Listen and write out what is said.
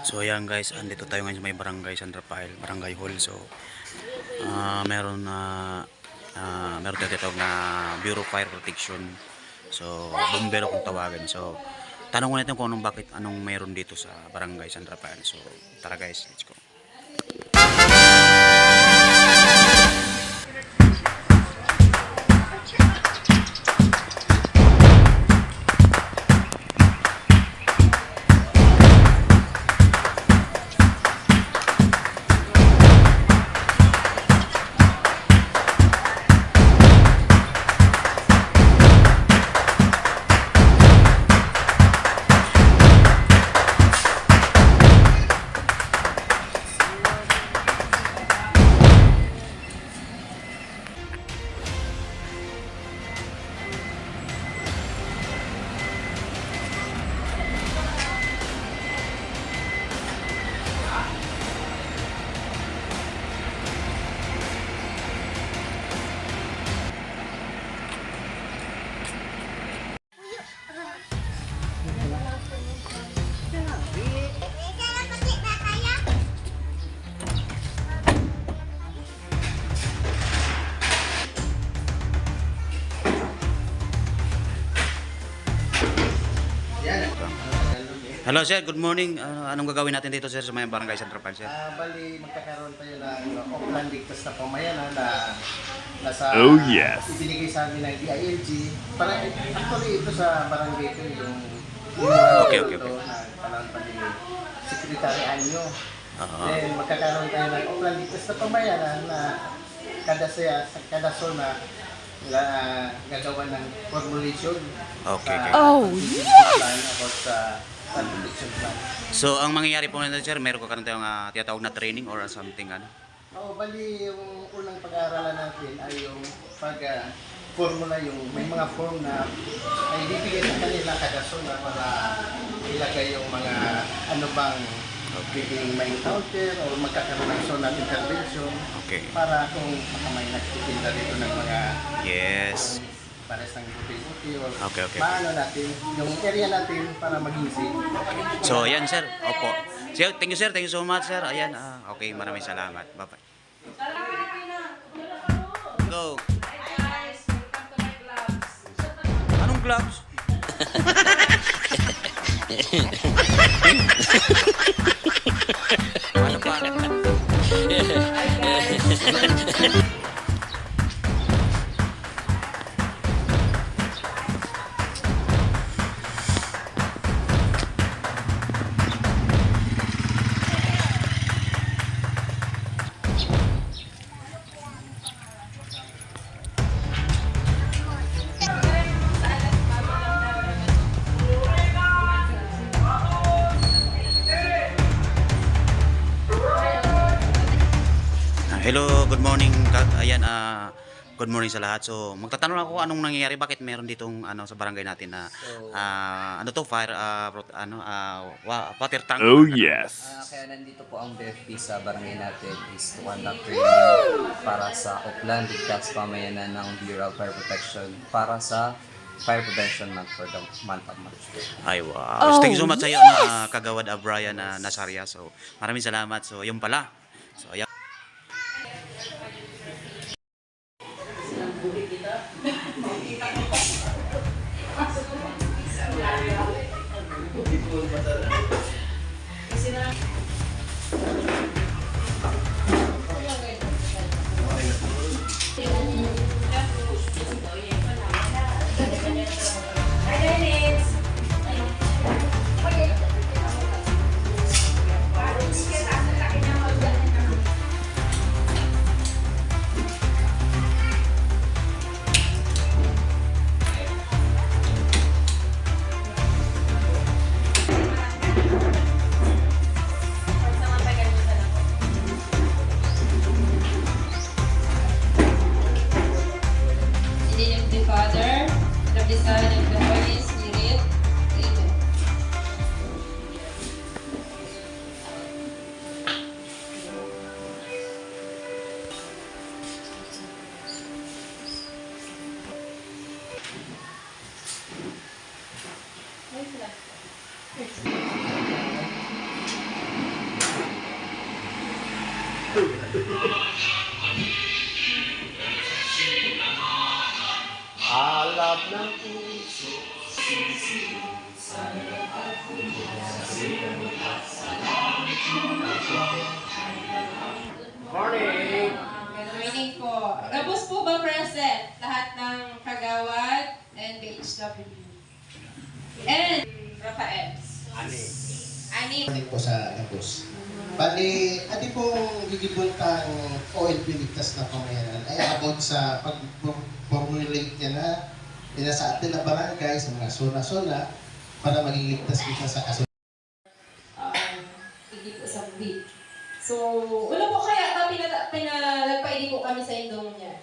So ayan guys, andito tayo ngayon sa may barangay San Rafael, Barangay Hall. So meron tayo tinatawag na Bureau of Fire Protection. So bumbero kung tawagin. So tanong ko natin kung anong meron dito sa barangay San Rafael. So tara guys, let's go. Hello sir, good morning. Anong gagawin natin dito sir sa may barangay San Rafael sir? Bali, magkakaroon tayo ng offline ligtas na pamayanan na nasa ibinigay sa amin ng DILG. Para actually ito sa barangay ito yung Okay. na panahon pa ni Secretary Anyo. Then magkakaroon tayo ng offline ligtas na pamayanan na kada zona gagawa ng formulation. Okay. Oh, yes! About sa protection plan. So ang mangyayari po nito sir, meron ka tinatawag na tinatawag na training or something ano? Bali yung unang pag-aaralan natin ay yung formula, yung may mga form na ay bibigay sa kanila kada zona para ilagay yung mga ano bang pwedeng may encounter o magkakaroon ng zonal intervention. Okay. Para kung may nagtitinda dito ng mga Yes. pares ng buti-buti o Okay. maano natin, yung area natin para maging safe. So ayan sir, opo. Sir, thank you so much sir. Ayan, okay, maraming salamat. Bye-bye. Go. Anong gloves? Ano pa? Hello, good morning. Ayan, good morning sa lahat. So, magtatanong ako anong nangyayari, bakit meron ditong sa barangay natin na water tank. Oh yes. Kaya nandito po ang BFP sa barangay natin is to conduct training para sa Upland Ligtas Pamayanan ng Bureau of Fire Protection para sa Fire Prevention Month for the month of March. Ay, wow. Oh, Thank you so much sa iyo na kagawad Brian Nasaria. So, maraming salamat. So, yun pala. So, ayan. Morning! Good morning po. Tapos po ba present lahat ng Kagawad and BHW? And Rafael. Ani. Morning po sa Agos. Bali, ati pong gigibuntang OLP ligtas na pamayanan ay about sa pag-formulate niya na sa atin na barangay, sa mga zona-zona para maging ligtas kita sa kasunod. Hindi po sa bid. So, wala po kaya pinalagpaili po kami sa indong niya.